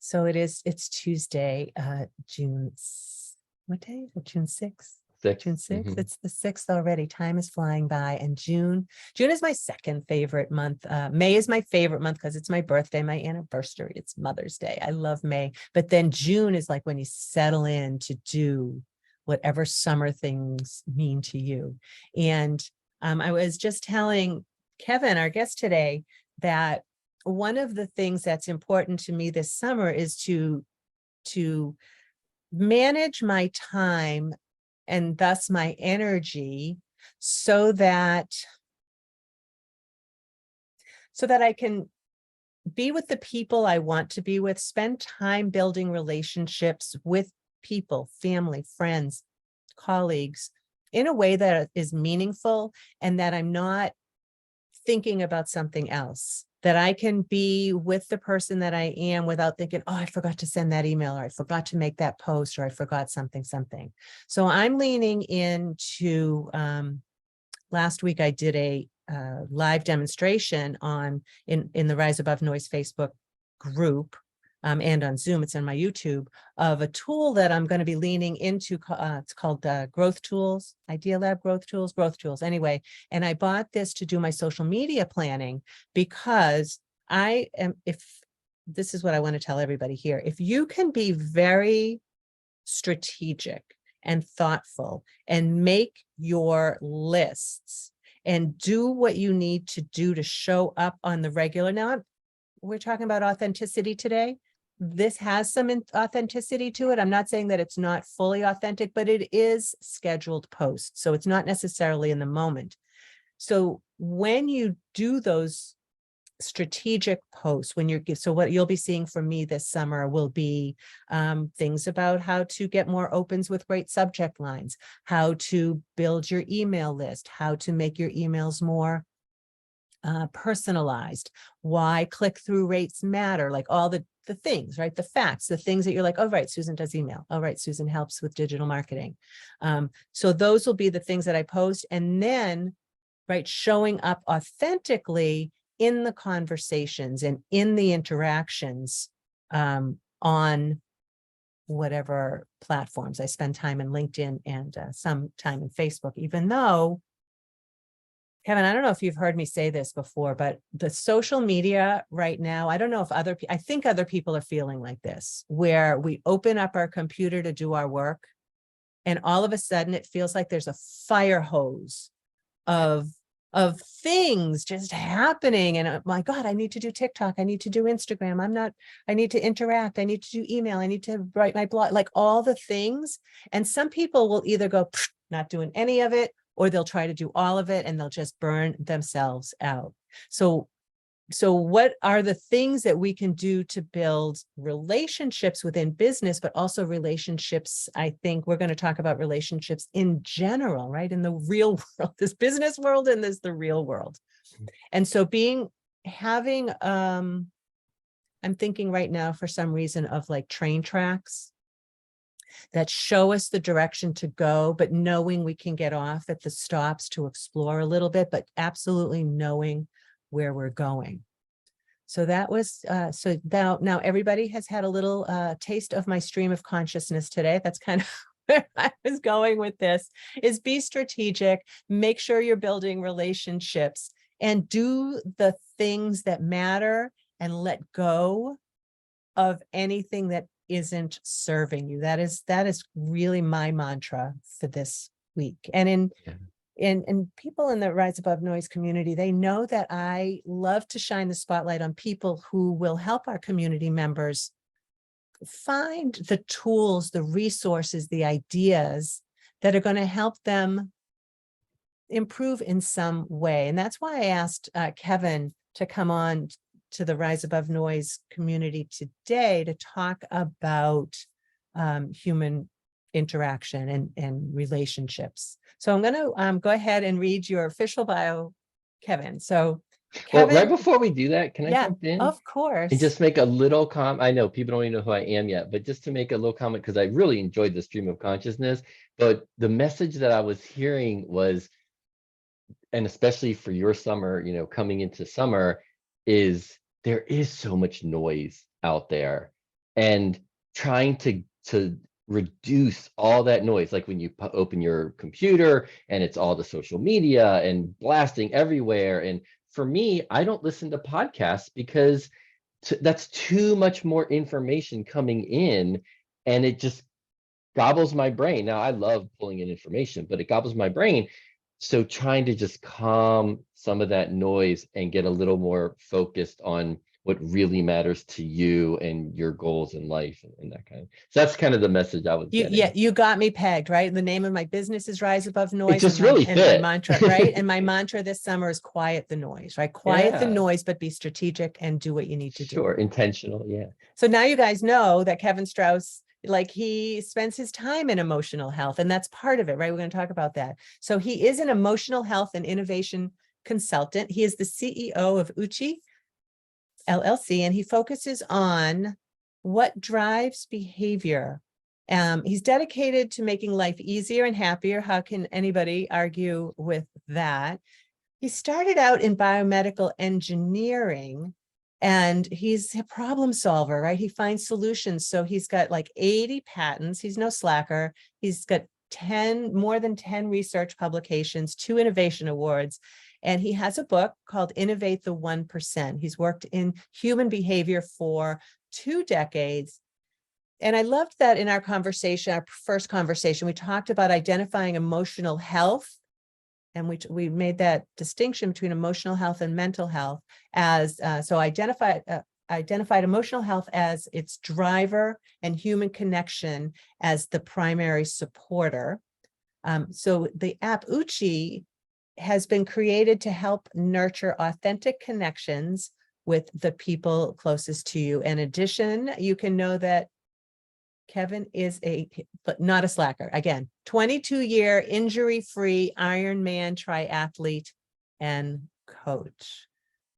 So it's Tuesday, what day is it? June 6th? June 6th. Mhm. It's the 6th already. Time is flying by. And June is my second favorite month. May is my favorite month because it's my birthday, my anniversary. It's Mother's Day. I love May. But then June is like when you settle in to do whatever summer things mean to you. And I was just telling Kevin, our guest today, that one of the things that's important to me this summer is to manage my time and thus my energy so that I can be with the people I want to be with, spend time building relationships with people, family, friends, colleagues, in a way that is meaningful and that I'm not thinking about something else, that I can be with the person that I am without thinking, oh, I forgot to send that email, or I forgot to make that post, or I forgot something. So I'm leaning into, last week I did a live demonstration in the Rise Above Noise Facebook group, and on Zoom, it's on my YouTube, of a tool that I'm going to be leaning into. It's called Growth Tools, Idea Lab Growth Tools anyway. And I bought this to do my social media planning because this is what I want to tell everybody here. If you can be very strategic and thoughtful and make your lists and do what you need to do to show up on the regular. Now, we're talking about authenticity today. This has some authenticity to it. I'm not saying that it's not fully authentic, but it is scheduled posts. So it's not necessarily in the moment. So when you do those strategic posts, so what you'll be seeing from me this summer will be things about how to get more opens with great subject lines, how to build your email list, how to make your emails more personalized, why click-through rates matter, like all the things, right? The facts, the things that you're like, oh, right, Susan does email. Oh, right, Susan helps with digital marketing. So those will be the things that I post. And then, right, showing up authentically in the conversations and in the interactions on whatever platforms. I spend time in LinkedIn and some time in Facebook, even though, Kevin, I don't know if you've heard me say this before, but the social media right now, I don't know if I think other people are feeling like this, where we open up our computer to do our work, and all of a sudden it feels like there's a fire hose of things just happening. And my God, I need to do TikTok. I need to do Instagram. I need to interact. I need to do email. I need to write my blog, like all the things. And some people will either go, not doing any of it, or they'll try to do all of it and they'll just burn themselves out. So what are the things that we can do to build relationships within business, but also relationships? I think we're going to talk about relationships in general, right? In the real world, this business world, and there's the real world. And so I'm thinking right now for some reason of like train tracks that show us the direction to go, but knowing we can get off at the stops to explore a little bit, but absolutely knowing where we're going. So that was, so now everybody has had a little taste of my stream of consciousness today. That's kind of where I was going with this, is be strategic, make sure you're building relationships, and do the things that matter and let go of anything that isn't serving you. That is really my mantra for this week. And and people in the Rise Above Noise community, they know that I love to shine the spotlight on people who will help our community members find the tools, the resources, the ideas that are going to help them improve in some way. And that's why I asked Kevin to come on to the Rise Above Noise community today to talk about human interaction and relationships. So I'm going to go ahead and read your official bio, Kevin. So Well, right Kevin, before we do that, can I yeah, jump in of and course. just make a little comment? I know people don't even know who I am yet, but just to make a little comment, because I really enjoyed the stream of consciousness. But the message that I was hearing was, and especially for your summer, coming into summer, is there is so much noise out there. and trying to reduce all that noise. Like when you open your computer and it's all the social media and blasting everywhere. And for me, I don't listen to podcasts because that's too much more information coming in, and it just gobbles my brain. Now, I love pulling in information, but it gobbles my brain. So trying to just calm some of that noise and get a little more focused on what really matters to you and your goals in life and that kind of. So that's kind of the message I was getting. Yeah, you got me pegged, right? The name of my business is Rise Above It Noise, just and my really and my fit. mantra, right? And my mantra this summer is quiet the noise, right? Quiet the Yeah, noise, but be strategic and do what you need to do. sure. Intentional. Yeah. So now you guys know that Kevin Strauss, like, he spends his time in emotional health, and that's part of it, right? We're going to talk about that. So he is an emotional health and innovation consultant. He is the CEO of Uchi LLC, and he focuses on what drives behavior. He's dedicated to making life easier and happier. How can anybody argue with that? He started out in biomedical engineering, and he's a problem solver, right? He finds solutions. So he's got like 80 patents. He's no slacker. He's got more than 10 research publications, 2 innovation awards. And he has a book called Innovate the 1%. He's worked in human behavior for 2 decades. And I loved that in our conversation, our first conversation, we talked about identifying emotional health. And we made that distinction between emotional health and mental health as, so identified emotional health as its driver and human connection as the primary supporter. So the app Uchi has been created to help nurture authentic connections with the people closest to you. In addition, you can know that Kevin is but not a slacker. Again, 22-year injury-free Ironman triathlete and coach.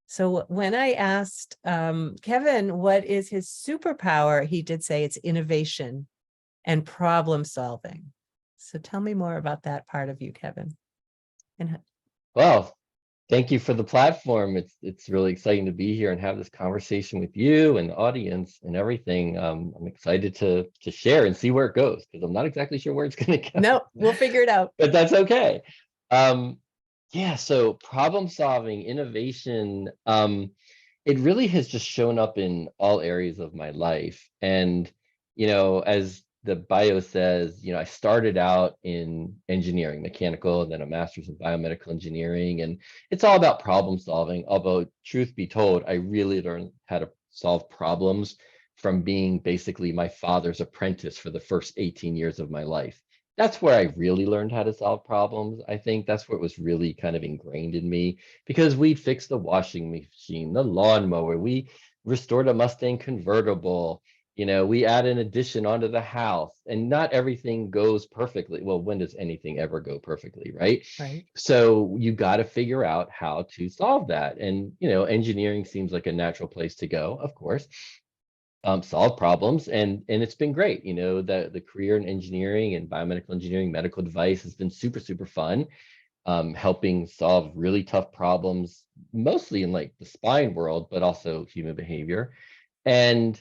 So when I asked Kevin what is his superpower, he did say it's innovation and problem solving. So tell me more about that part of you, Kevin. And Well, thank you for the platform. It's really exciting to be here and have this conversation with you and the audience and everything. I'm excited to share and see where it goes, because I'm not exactly sure where it's going to go. no, we'll figure it out. But that's okay. Yeah, so problem solving, innovation, it really has just shown up in all areas of my life. And, as the bio says, I started out in engineering, mechanical, and then a master's in biomedical engineering. And it's all about problem solving. Although, truth be told, I really learned how to solve problems from being basically my father's apprentice for the first 18 years of my life. That's where I really learned how to solve problems. I think that's where it was really kind of ingrained in me, because we fixed the washing machine, the lawnmower, we restored a Mustang convertible, we add an addition onto the house, and not everything goes perfectly. Well, when does anything ever go perfectly, right? Right. So you got to figure out how to solve that. And, engineering seems like a natural place to go, of course. Solve problems, and it's been great. The career in engineering and biomedical engineering, medical device, has been super fun, helping solve really tough problems, mostly in like the spine world, but also human behavior. And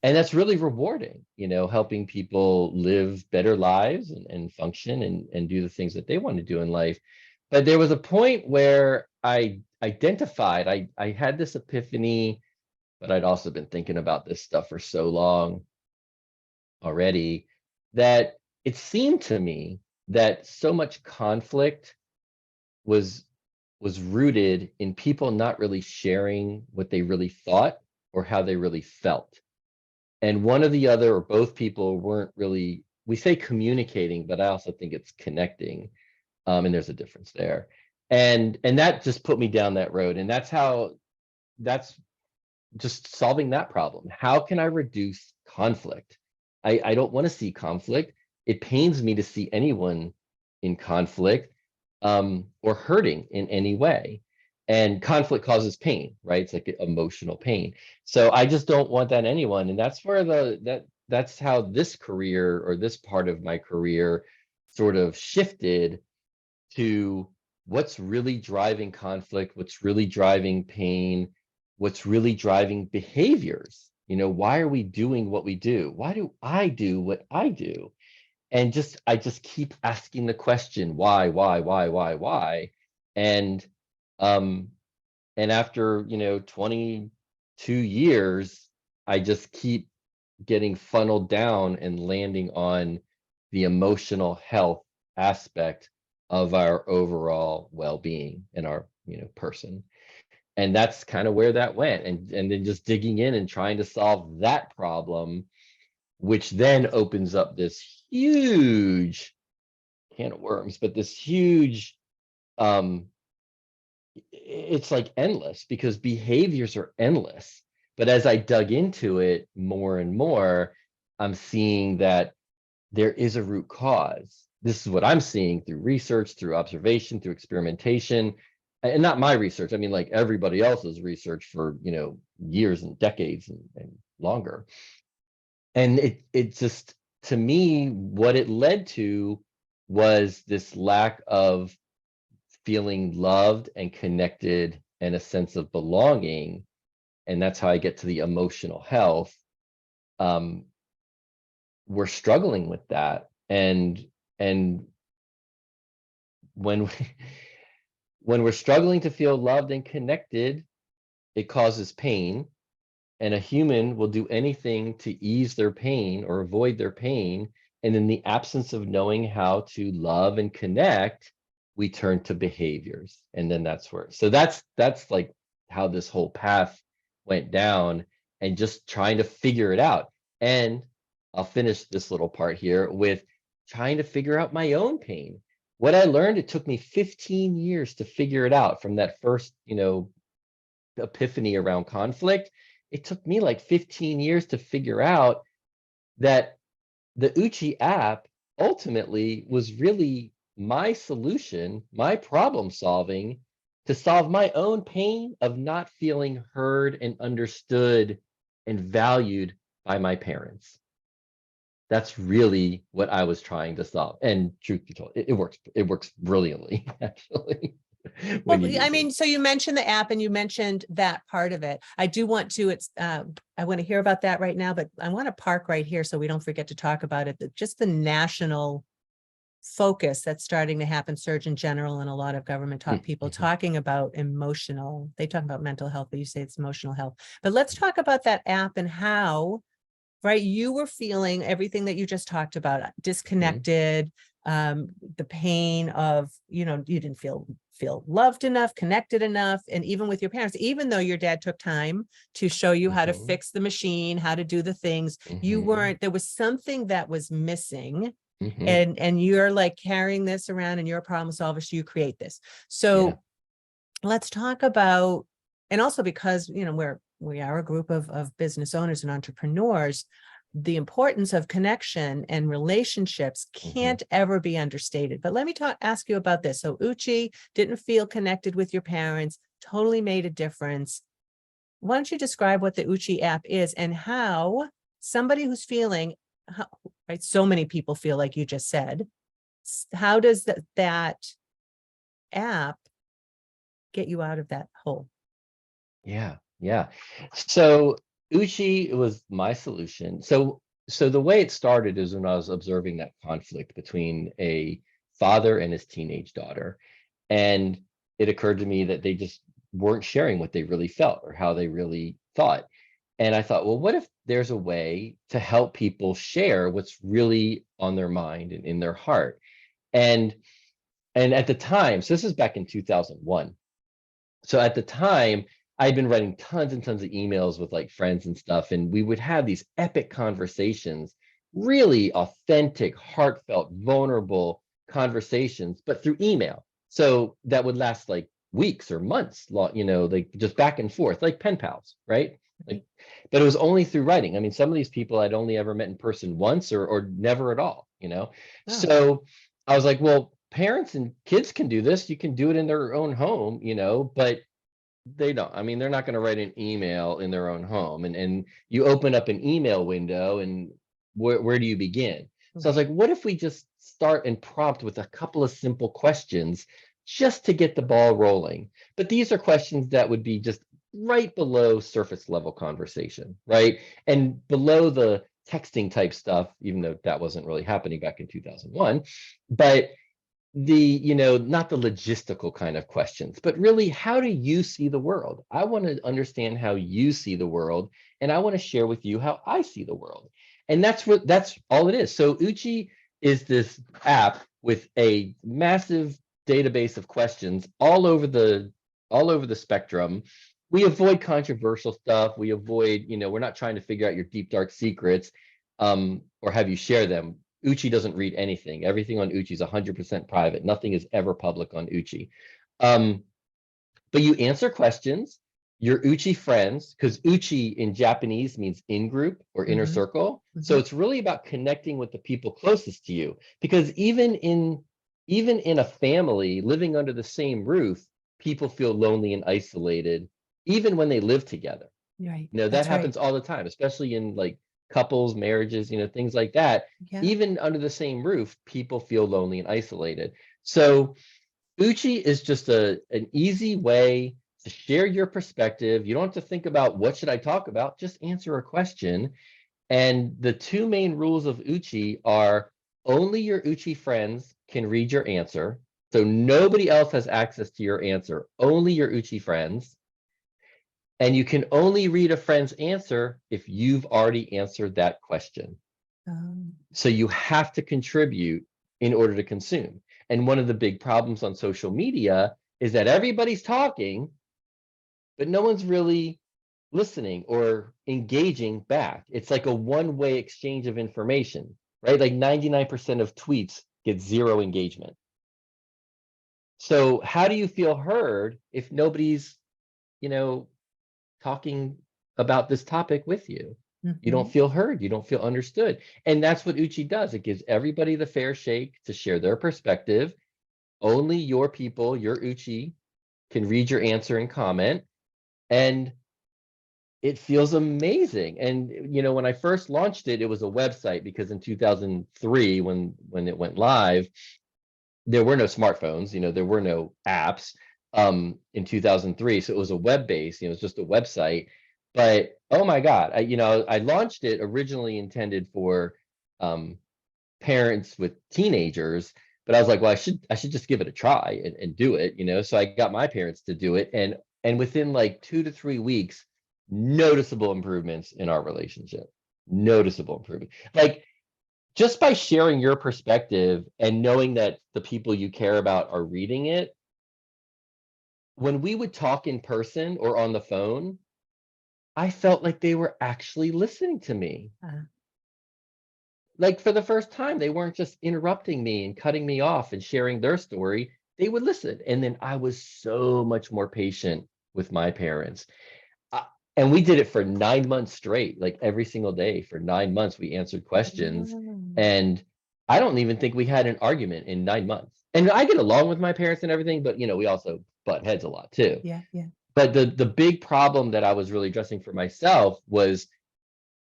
that's really rewarding, helping people live better lives and function and do the things that they want to do in life. But there was a point where I identified, I had this epiphany, but I'd also been thinking about this stuff for so long already, that it seemed to me that so much conflict was rooted in people not really sharing what they really thought or how they really felt. And one or the other or both people weren't really, we say communicating, but I also think it's connecting. And there's a difference there. And that just put me down that road. And that's just solving that problem. How can I reduce conflict? I don't want to see conflict. It pains me to see anyone in conflict, or hurting in any way. And conflict causes pain, right? It's like emotional pain. So I just don't want that in anyone. And that's where that's how this career, or this part of my career, sort of shifted to what's really driving conflict, what's really driving pain, what's really driving behaviors Why are we doing what we do? Why do I do what I do? And I just keep asking the question, why? And um and after 22 years, I just keep getting funneled down and landing on the emotional health aspect of our overall well-being in our person. And that's kind of where that went, and then just digging in and trying to solve that problem, which then opens up this huge can of worms, but this huge um it's like endless, because behaviors are endless. But as I dug into it more and more, I'm seeing that there is a root cause. This is what I'm seeing through research, through observation, through experimentation, and not my research. I mean, like everybody else's research for, years and decades and longer. And it just, to me, what it led to was this lack of feeling loved and connected and a sense of belonging. And that's how I get to the emotional health. We're struggling with that. And when we, when we're struggling to feel loved and connected, it causes pain. And a human will do anything to ease their pain or avoid their pain. And in the absence of knowing how to love and connect, we turn to behaviors. And then that's like how this whole path went down, and just trying to figure it out. And I'll finish this little part here with trying to figure out my own pain. What I learned, it took me 15 years to figure it out, from that first, epiphany around conflict. It took me like 15 years to figure out that the Uchi app ultimately was really my solution, my problem solving, to solve my own pain of not feeling heard and understood and valued by my parents. That's really what I was trying to solve. And truth be told, it works. It works brilliantly, actually. Well, I mean, so you mentioned the app and you mentioned that part of it. I do want to, I want to hear about that right now, but I want to park right here so we don't forget to talk about it. Just the national focus that's starting to happen, Surgeon General and a lot of government people talking about emotional, they talk about mental health, but you say it's emotional health. But let's talk about that app and how, right, you were feeling everything that you just talked about, disconnected, the pain of, you didn't feel loved enough, connected enough. And even with your parents, even though your dad took time to show you how to fix the machine, how to do the things, you weren't, there was something that was missing. And you're like carrying this around, and you're a problem solver, so you create this. So let's talk about, and also because, we are a group of business owners and entrepreneurs, the importance of connection and relationships can't ever be understated. But let me ask you about this. So Uchi didn't feel connected with your parents, totally made a difference. Why don't you describe what the Uchi app is and how somebody who's feeling, right, so many people feel like you just said, how does that app get you out of that hole? Yeah. So Uchi was my solution. So the way it started is when I was observing that conflict between a father and his teenage daughter. And it occurred to me that they just weren't sharing what they really felt or how they really thought. And I thought, well, what if there's a way to help people share what's really on their mind and in their heart? And at the time, so this is back in 2001. So at the time, I'd been writing tons and tons of emails with like friends and stuff, and we would have these epic conversations, really authentic, heartfelt, vulnerable conversations, but through email. So that would last like weeks or months long, like just back and forth, like pen pals, right? Like, but it was only through writing. I mean, some of these people I'd only ever met in person once or never at all, So I was like, well, parents and kids can do this. You can do it in their own home, but they don't. I mean, they're not going to write an email in their own home. And you open up an email window, and where do you begin? So I was like, what if we just start and prompt with a couple of simple questions just to get the ball rolling? But these are questions that would be just right below surface level conversation, right? And below the texting type stuff, even though that wasn't really happening back in 2001, but not the logistical kind of questions, but really, how do you see the world? I want to understand how you see the world, and I want to share with you how I see the world. And that's all it is. So Uchi is this app with a massive database of questions all over the spectrum. We avoid controversial stuff. We avoid, we're not trying to figure out your deep dark secrets, or have you share them. Uchi doesn't read anything. Everything on Uchi is 100% private. Nothing is ever public on Uchi. But you answer questions. Your Uchi friends, because Uchi in Japanese means in group or inner circle. So it's really about connecting with the people closest to you. Because even in a family living under the same roof, people feel lonely and isolated, even when they live together. Right. That happens all the time, especially in like couples, marriages, things like that. Yeah. Even under the same roof, people feel lonely and isolated. So Uchi is just an easy way to share your perspective. You don't have to think about what should I talk about, just answer a question. And the two main rules of Uchi are only your Uchi friends can read your answer. So nobody else has access to your answer, only your Uchi friends. And you can only read a friend's answer if you've already answered that question. So you have to contribute in order to consume. And one of the big problems on social media is that everybody's talking, but no one's really listening or engaging back. It's like a one-way exchange of information, right? Like 99% of tweets get zero engagement. So how do you feel heard if nobody's, talking about this topic with you? You don't feel heard. You don't feel understood. And that's what Uchi does. It gives everybody the fair shake to share their perspective. Only your people, your Uchi, can read your answer and comment. And it feels amazing. And, when I first launched it, it was a website, because in 2003, when it went live, there were no smartphones, there were no apps in 2003. So it was a web-based, it was just a website. But oh my God, I launched it originally intended for parents with teenagers, but I was like, well, I should just give it a try and do it, so I got my parents to do it. And within like 2 to 3 weeks, noticeable improvements in our relationship. Noticeable improvement. Like, just by sharing your perspective and knowing that the people you care about are reading it, when we would talk in person or on the phone, I felt like they were actually listening to me. Like, for the first time, they weren't just interrupting me and cutting me off and sharing their story. They would listen. And then I was so much more patient with my parents. And we did it for 9 months straight, like every single day for 9 months, we answered questions. And I don't even think we had an argument in 9 months. And I get along with my parents and everything, but we also butt heads a lot too. Yeah. But the big problem that I was really addressing for myself was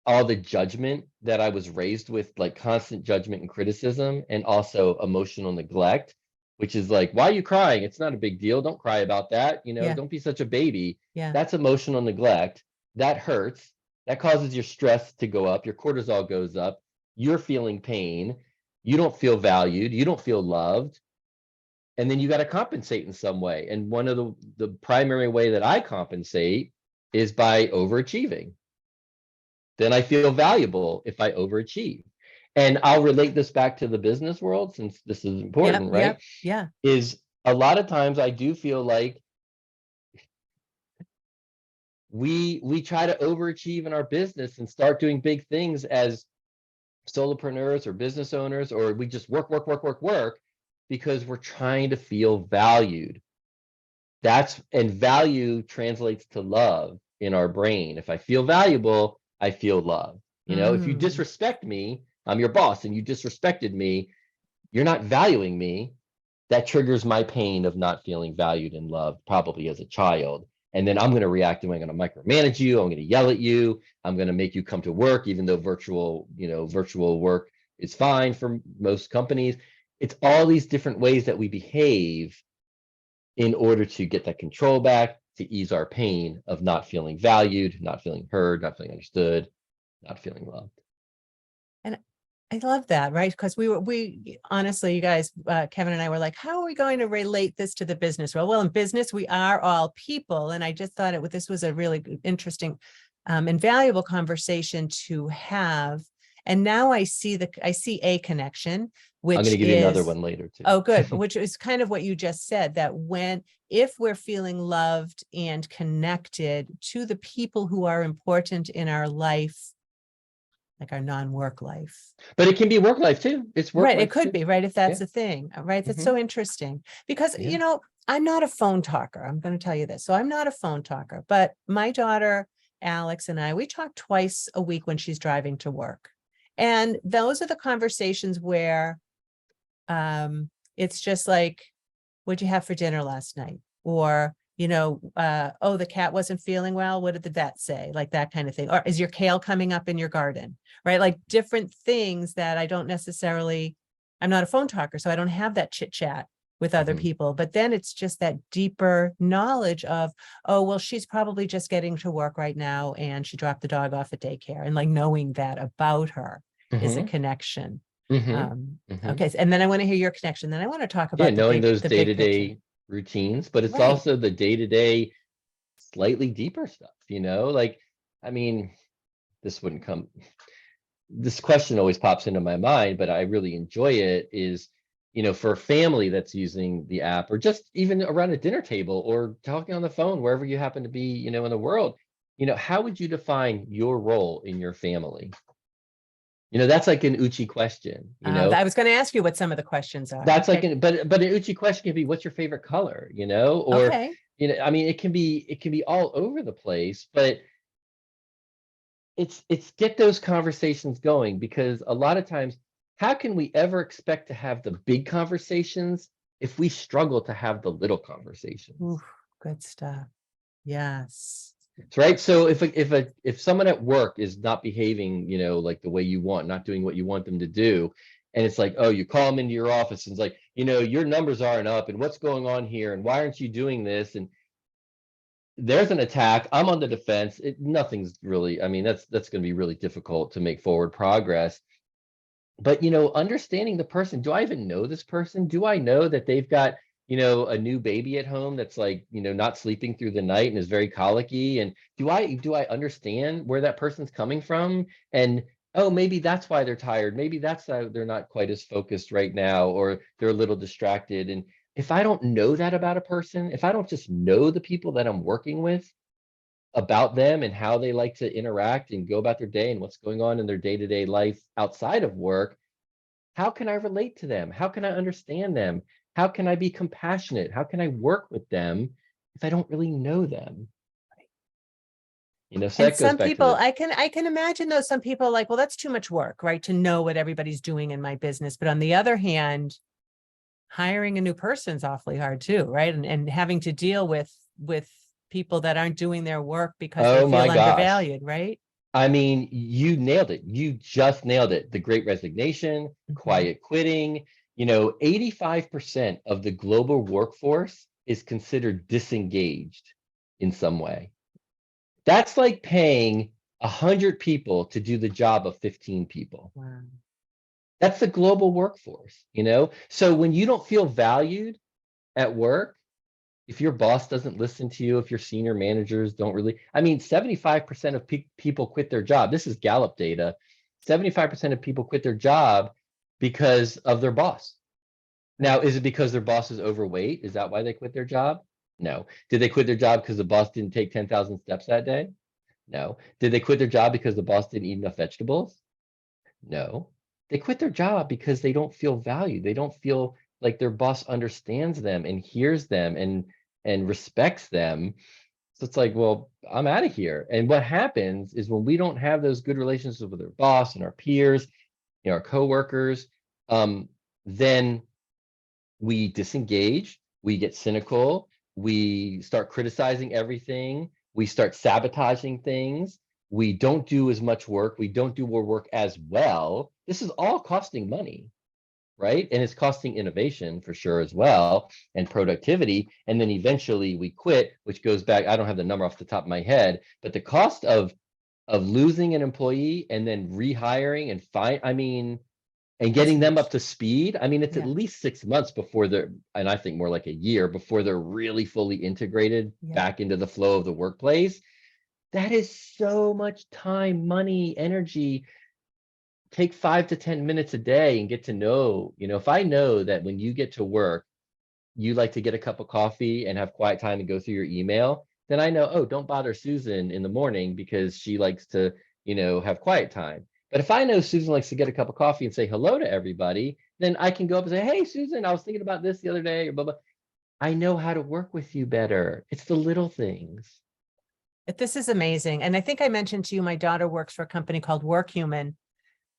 all the judgment that I was raised with, like constant judgment and criticism, and also emotional neglect, which is like, why are you crying? It's not a big deal. Don't cry about that. Don't be such a baby. Yeah. That's emotional neglect. That hurts. That causes your stress to go up. Your cortisol goes up. You're feeling pain. You don't feel valued. You don't feel loved. And then you got to compensate in some way. And one of the primary way that I compensate is by overachieving. Then I feel valuable if I overachieve. And I'll relate this back to the business world, since this is important, right? Yeah. Is a lot of times I do feel like we try to overachieve in our business and start doing big things as solopreneurs or business owners, or we just work because we're trying to feel valued. And value translates to love in our brain. If I feel valuable, I feel love. If you disrespect me, I'm your boss, and you disrespected me, you're not valuing me. That triggers my pain of not feeling valued and loved, probably as a child. And then I'm going to react, and I'm going to micromanage you. I'm going to yell at you. I'm going to make you come to work, even though virtual work is fine for most companies. It's all these different ways that we behave in order to get that control back, to ease our pain of not feeling valued, not feeling heard, not feeling understood, not feeling loved. And I love that, right? Because we honestly, you guys, Kevin and I were like, how are we going to relate this to the business world? Well, in business, we are all people. And I just thought this was a really interesting and valuable conversation to have. And now I see a connection, which I'm going to give you another one later too. Oh, good. Which is kind of what you just said, that if we're feeling loved and connected to the people who are important in our life, like our non-work life. But it can be work life too. It's work Right. life It could too. be, right. If that's Yeah. the thing, right. That's Mhm. so interesting because, Yeah. I'm not a phone talker. I'm going to tell you this. So I'm not a phone talker, but my daughter, Alex, and we talk twice a week when she's driving to work. And those are the conversations where it's just like, what'd you have for dinner last night? Or, oh, the cat wasn't feeling well. What did the vet say? Like that kind of thing. Or is your kale coming up in your garden? Right? Like different things that I don't necessarily, I'm not a phone talker, so I don't have that chit chat with other people. But then it's just that deeper knowledge of, oh, well, she's probably just getting to work right now and she dropped the dog off at daycare. And like knowing that about her is a connection. Okay. And then I want to hear your connection. Then I want to talk about knowing those the big picture. day-to-day routines, but it's Right. also the day-to-day slightly deeper stuff, like, I mean, this question always pops into my mind, but I really enjoy it, is, for a family that's using the app, or just even around a dinner table or talking on the phone, wherever you happen to be, in the world, how would you define your role in your family? That's like an Uchi question, I was going to ask you what some of the questions are. That's Okay. but an Uchi question can be, what's your favorite color, or, Okay. I mean, it can be all over the place, but it's get those conversations going, because a lot of times, how can we ever expect to have the big conversations if we struggle to have the little conversations? Ooh, good stuff. Yes. Right. So if someone at work is not behaving, like the way you want, not doing what you want them to do, and it's like, oh, you call them into your office and it's like, your numbers aren't up, and what's going on here, and why aren't you doing this? And there's an attack. I'm on the defense. Nothing's really, I mean, that's going to be really difficult to make forward progress. But, understanding the person, do I even know this person? Do I know that they've got, a new baby at home that's like, not sleeping through the night and is very colicky? And do I understand where that person's coming from? And, oh, maybe that's why they're tired. Maybe that's why they're not quite as focused right now, or they're a little distracted. And if I don't know that about a person, if I don't just know the people that I'm working with, about them and how they like to interact and go about their day and what's going on in their day-to-day life outside of work, how can I relate to them? How can I understand them? How can I be compassionate? How can I work with them if I don't really know them? So And that goes some back to people, the, I can imagine though, some people are like, well, that's too much work, right? To know what everybody's doing in my business. But on the other hand, hiring a new person's awfully hard too, right? And having to deal with people that aren't doing their work because they oh feel my gosh. undervalued, right? I mean, you nailed it. You just nailed it. The Great Resignation, quiet quitting. 85% of the global workforce is considered disengaged in some way. That's like paying 100 people to do the job of 15 people. Wow. That's the global workforce, So when you don't feel valued at work, if your boss doesn't listen to you, if your senior managers don't really, I mean, 75% of people quit their job. This is Gallup data. 75% of people quit their job because of their boss. Now, is it because their boss is overweight? Is that why they quit their job? No. Did they quit their job because the boss didn't take 10,000 steps that day? No. Did they quit their job because the boss didn't eat enough vegetables? No. They quit their job because they don't feel valued. They don't feel like their boss understands them and hears them and respects them. So it's like, well, I'm out of here. And what happens is, when we don't have those good relationships with our boss and our peers, our coworkers, then we disengage, we get cynical, we start criticizing everything, we start sabotaging things, we don't do as much work, we don't do more work as well. This is all costing money. right? And it's costing innovation for sure as well, and productivity. And then eventually we quit, which goes back, I don't have the number off the top of my head, but the cost of losing an employee and then rehiring and and It's getting them huge. up to speed. I mean, it's at Yeah. least 6 months before they're, and I think more like a year before they're really fully integrated Yeah. back into the flow of the workplace. That is so much time, money, energy. Take 5 to 10 minutes a day and get to know, if I know that when you get to work, you like to get a cup of coffee and have quiet time and go through your email, then I know, oh, don't bother Susan in the morning because she likes to, have quiet time. But if I know Susan likes to get a cup of coffee and say hello to everybody, then I can go up and say, hey, Susan, I was thinking about this the other day, or blah, blah. I know how to work with you better. It's the little things. This is amazing. And I think I mentioned to you, my daughter works for a company called WorkHuman,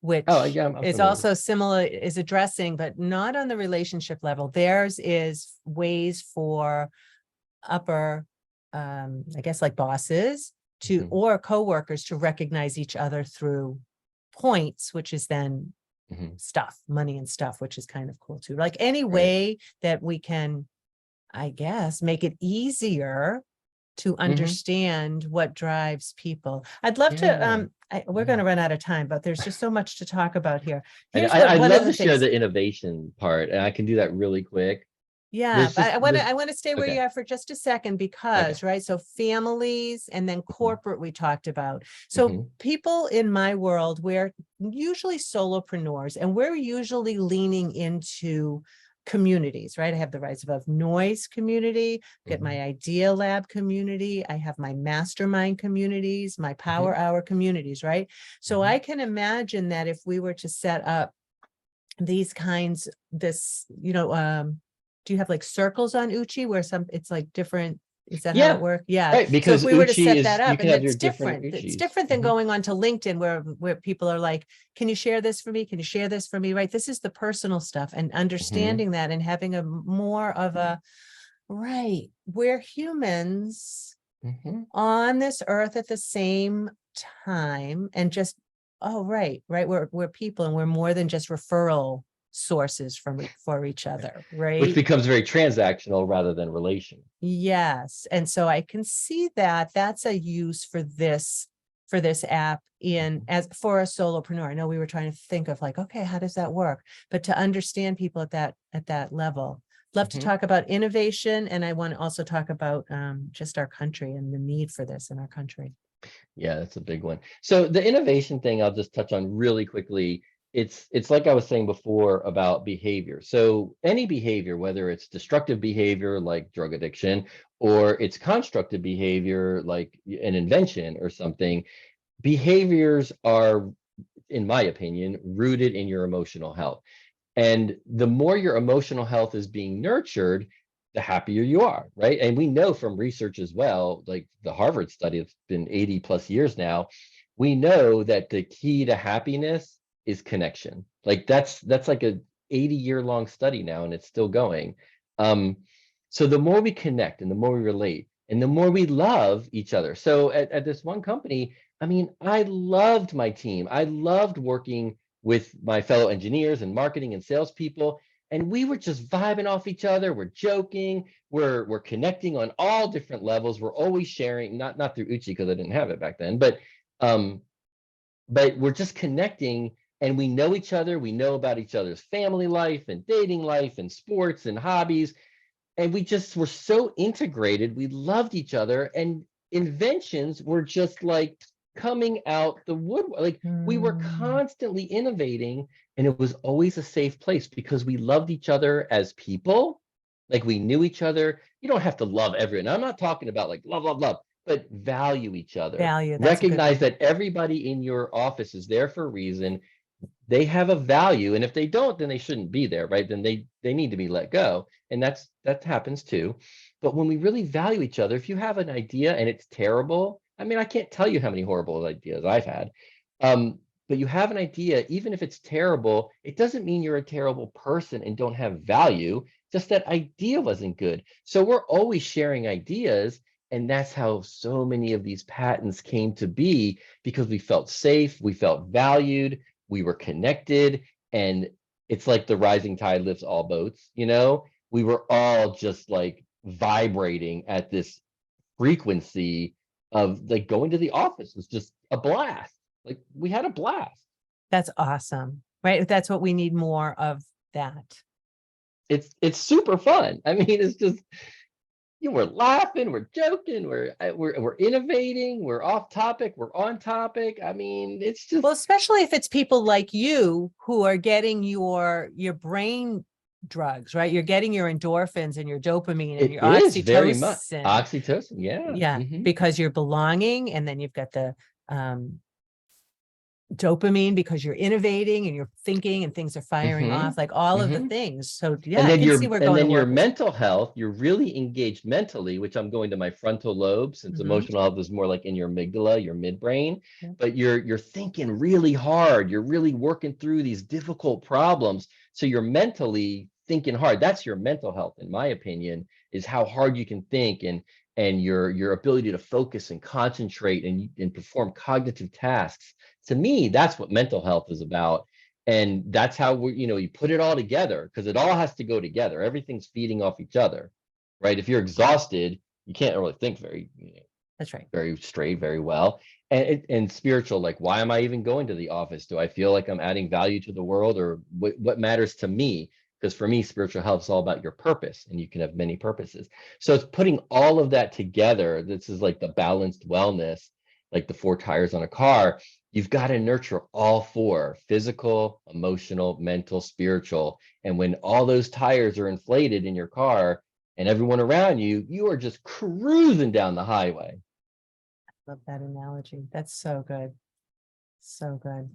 Oh, which yeah, I'm is familiar. also similar, is addressing, but not on the relationship level. Theirs is ways for upper, I guess like bosses to, Mhm, or coworkers to recognize each other through points, which is then mhm. stuff, money and stuff, which is kind of cool too. Like any Right. way that we can, I guess, make it easier to Mhm. understand what drives people. I'd love to, Yeah. we're going Yeah. to run out of time, but there's just so much to talk about here. And Here's what I'd one of love the to share things. the innovation part, and I can do that really quick. Yeah, There's but just I this. want to stay where you Okay. are for just a second Okay. because, right? So families and then Mhm, corporate we talked about. So mhm, people in my world, we're usually solopreneurs and we're usually leaning into communities, right? I have the Rise Above Noise community, get mhm, my Idea Lab community, I have my mastermind communities, my mhm, Power Hour communities, right? So mhm. I can imagine that if we were to set up these kinds, this, do you have like circles on Uchi where it's like different? Is that how it Yeah, works? Yeah. right. So if Because we were to Uchi set that is, you up, can and have your that's different different. It's Uchis. different than Mhm, going on to LinkedIn where people are like, can you share this for me? Can you share this for me? Right. This is the personal stuff and mhm, understanding that and having a more of a, right, we're humans mhm. on this earth at the same time and just, oh, right, we're people and we're more than just referral sources for each other, Which right? becomes very transactional rather than relational. Yes, and so I can see that that's a use for this app in Mhm, as for a solopreneur. I know we were trying to think of like, okay, how does that work? But to understand people at that level. Love to mhm. talk about innovation, and I want to also talk about just our country and the need for this in our country. Yeah, that's a big one. So the innovation thing, I'll just touch on really quickly. It's like I was saying before about behavior. So any behavior, whether it's destructive behavior like drug addiction, or it's constructive behavior like an invention or something, behaviors are, in my opinion, rooted in your emotional health. And the more your emotional health is being nurtured, the happier you are, right? And we know from research as well, like the Harvard study, it's been 80 plus years now. We know that the key to happiness is connection. Like that's like a 80-year long study now, and it's still going. Um, so the more we connect and the more we relate and the more we love each other. So at this one company, I mean, I loved my team. I loved working with my fellow engineers and marketing and salespeople, and we were just vibing off each other. We're joking, we're connecting on all different levels. We're always sharing, not through Uchi because I didn't have it back then, um, but we're just connecting and we know each other. We know about each other's family life and dating life and sports and hobbies, and we just were so integrated. We loved each other, and inventions were just like coming out the wood. Like we were Mm, constantly innovating, and it was always a safe place because we loved each other as people. Like we knew each other. You don't have to love everyone. I'm not talking about like love, love, love, but value each other. value, that's a good Recognize one. that everybody in your office is there for a reason. They have a value, and if they don't, then they shouldn't be there, right? Then they need to be let go, and that happens too. But when we really value each other, if you have an idea and it's terrible, I mean, I can't tell you how many horrible ideas I've had, but you have an idea, even if it's terrible, it doesn't mean you're a terrible person and don't have value, just that idea wasn't good. So we're always sharing ideas, and that's how so many of these patents came to be, because we felt safe, we felt valued, we were connected, and it's like the rising tide lifts all boats, you know? We were all just like vibrating at this frequency of like going to the office was just a blast. Like we had a blast. That's awesome, right? That's what we need more of that. It's super fun. I mean, it's just, you know, we're laughing, we're joking, we're innovating, we're off topic, we're on topic. I mean, it's just, Well, especially if it's people like you who are getting your brain drugs, right? You're getting your endorphins and your dopamine and it your is very much oxytocin. oxytocin. Yeah. Yeah, because you're belonging, and then you've got the dopamine because you're innovating and you're thinking and things are firing off, like all of the things. So yeah, And I then can see where going to your work is. mental health, you're really engaged mentally, which I'm going to my frontal lobe, since emotional health is more like in your amygdala, your midbrain. Yeah. But you're thinking really hard. You're really working through these difficult problems. So you're mentally thinking hard. That's your mental health, in my opinion, is how hard you can think, and your ability to focus and concentrate and perform cognitive tasks. To me, that's what mental health is about. And that's how we, you know, you put it all together, because it all has to go together. Everything's feeding off each other, right? If you're exhausted, you can't really think very, you know, That's right. very straight, very well. And spiritual, like, why am I even going to the office? Do I feel like I'm adding value to the world, or what matters to me? Because for me, spiritual health is all about your purpose, and you can have many purposes. So it's putting all of that together. This is like the balanced wellness, like the four tires on a car. You've got to nurture all four: physical, emotional, mental, spiritual. And when all those tires are inflated in your car and everyone around you, you are just cruising down the highway. Love that analogy. That's so good. So good.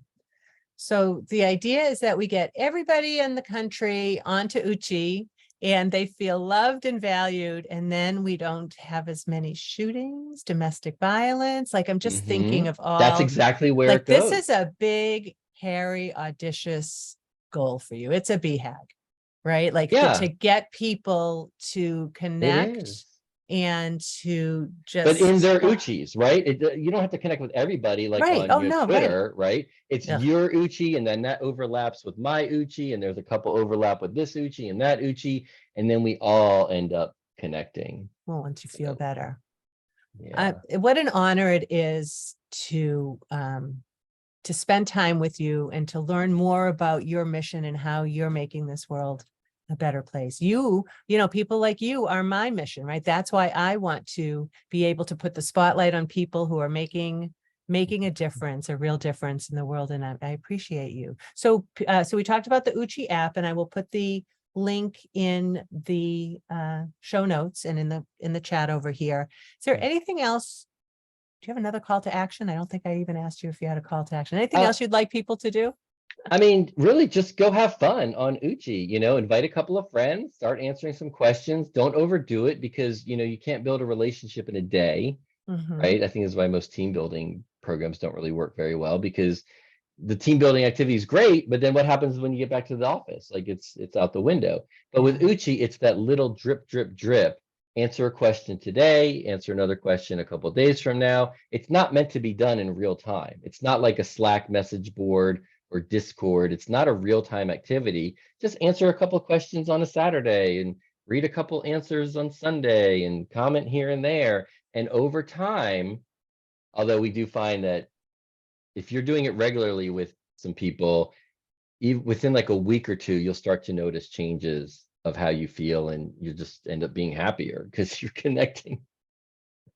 So the idea is that we get everybody in the country onto Uchi, and they feel loved and valued, and then we don't have as many shootings, domestic violence. Like I'm just thinking of That's all, exactly where like it this goes. is a big, hairy, audacious goal for you. It's a BHAG, right? Like Yeah, to get people to it connect is. and to But in just, their Uchis, right? You don't have to connect with everybody like right. on Oh your no, right. Twitter, right? It's Ugh. your Uchi, and then that overlaps with my Uchi, and there's a couple overlap with this Uchi and that Uchi, and then we all end up connecting. Well, once you feel better. Yeah. What an honor it is to spend time with you and to learn more about your mission and how you're making this world a better place. You know, people like you are my mission, right? That's why I want to be able to put the spotlight on people who are making a difference, a real difference in the world. And I appreciate you. So, so we talked about the Uchi app, and I will put the link in the show notes and in the chat over here. Is there anything else? Do you have another call to action? I don't think I even asked you if you had a call to action. Anything else you'd like people to do? I mean, really just go have fun on Uchi, you know, invite a couple of friends, start answering some questions. Don't overdo it, because, you know, you can't build a relationship in a day, right? I think this is why most team building programs don't really work very well, because the team building activity is great, but then what happens when you get back to the office? Like it's out the window. But with Uchi, it's that little drip, drip, drip. Answer a question today, answer another question a couple of days from now. It's not meant to be done in real time. It's not like a Slack message board or Discord. It's not a real-time activity. Just answer a couple of questions on a Saturday and read a couple answers on Sunday and comment here and there. And over time, although we do find that if you're doing it regularly with some people, even within like a week or two, you'll start to notice changes of how you feel, and you just end up being happier because you're connecting.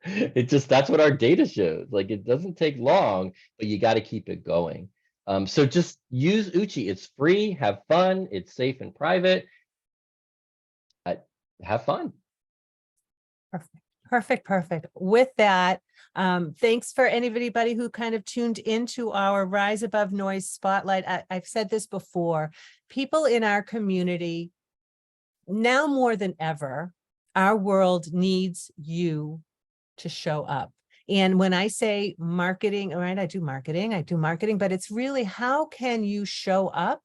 It just, that's what our data shows. Like it doesn't take long, but you got to keep it going. So just use Uchi. It's free. Have fun. It's safe and private. Have fun. Perfect. Perfect. Perfect. With that, thanks for anybody who kind of tuned into our Rise Above Noise Spotlight. I've said this before, people in our community, now more than ever, our world needs you to show up. And when I say marketing, all right, I do marketing, but it's really how can you show up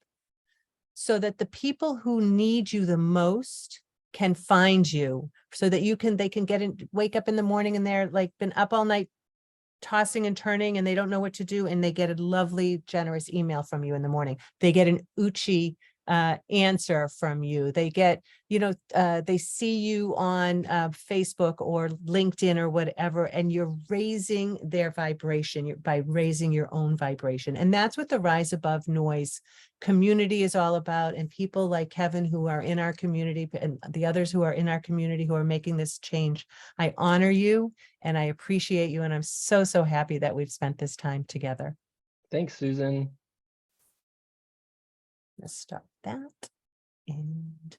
so that the people who need you the most can find you, so that they can get in, wake up in the morning and they're like been up all night tossing and turning and they don't know what to do, and they get a lovely, generous email from you in the morning. They get an Uchi answer from you. They get, they see you on Facebook or LinkedIn or whatever, and you're raising their vibration by raising your own vibration. And that's what the Rise Above Noise community is all about. And people like Kevin who are in our community and the others who are in our community who are making this change. I honor you and I appreciate you. And I'm so, so happy that we've spent this time together. Thanks, Susan. Let's stop that. And